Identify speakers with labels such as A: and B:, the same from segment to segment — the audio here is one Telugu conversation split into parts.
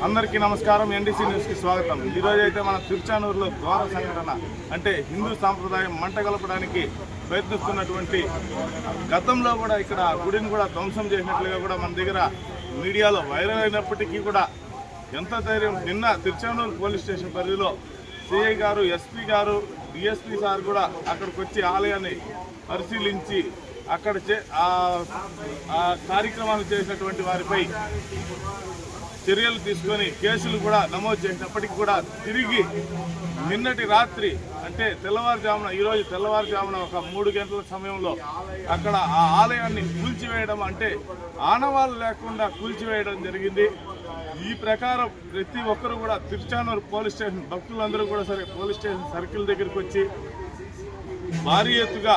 A: అందరికీ నమస్కారం. ఎన్డీసీ న్యూస్కి స్వాగతం. ఈరోజు అయితే మన తిరుచానూరులో ఘోర సంఘటన అంటే హిందూ సాంప్రదాయం మంటగలపడానికి ప్రయత్నిస్తున్నటువంటి గతంలో కూడా ఇక్కడ గుడిని కూడా ధ్వంసం చేసినట్లుగా కూడా మన దగ్గర మీడియాలో వైరల్ అయినప్పటికీ కూడా ఎంత ధైర్యం, నిన్న తిరుచానూరు పోలీస్ స్టేషన్ పరిధిలో సిఐ గారు, ఎస్పీ గారు, డిఎస్పీ సార్ కూడా అక్కడికి వచ్చి ఆలయాన్ని పరిశీలించి అక్కడ కార్యక్రమాలు చేసినటువంటి వారిపై చర్యలు తీసుకొని కేసులు కూడా నమోదు చేసినప్పటికీ కూడా తిరిగి నిన్నటి రాత్రి అంటే తెల్లవారుజామున, ఈరోజు తెల్లవారుజామున ఒక 3 గంటల సమయంలో అక్కడ ఆ ఆలయాన్ని కూల్చివేయడం, అంటే ఆనవాళ్ళు లేకుండా కూల్చివేయడం జరిగింది. ఈ ప్రకారం ప్రతి ఒక్కరు కూడా తిరుచానూరు పోలీస్ స్టేషన్ భక్తులందరూ కూడా సరే పోలీస్ స్టేషన్ సర్కిల్ దగ్గరికి వచ్చి భారీ ఎత్తుగా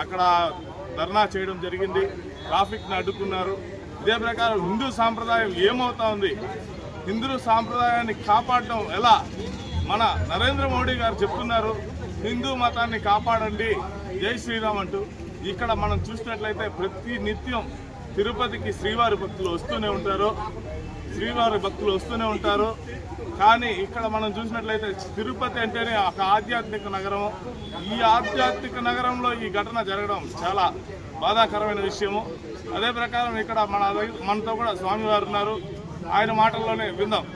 A: అక్కడ ధర్నా చేయడం జరిగింది. ట్రాఫిక్ని అడ్డుకున్నారు. ఇదే ప్రకారం హిందూ సాంప్రదాయం ఏమవుతా ఉంది, హిందూ సాంప్రదాయాన్ని కాపాడడం ఎలా? మన నరేంద్ర మోడీ గారు చెప్తున్నారు, హిందూ మతాన్ని కాపాడండి, జై శ్రీరామ్ అంటూ. ఇక్కడ మనం చూసినట్లయితే ప్రతి నిత్యం తిరుపతికి శ్రీవారి భక్తులు వస్తూనే ఉంటారు. కానీ ఇక్కడ మనం చూసినట్లయితే తిరుపతి అంటేనే ఒక ఆధ్యాత్మిక నగరము. ఈ ఆధ్యాత్మిక నగరంలో ఈ ఘటన జరగడం చాలా బాధాకరమైన విషయము. అదే ప్రకారం ఇక్కడ మనతో కూడా స్వామివారు ఉన్నారు. ఆయన మాటల్లోనే విందాం.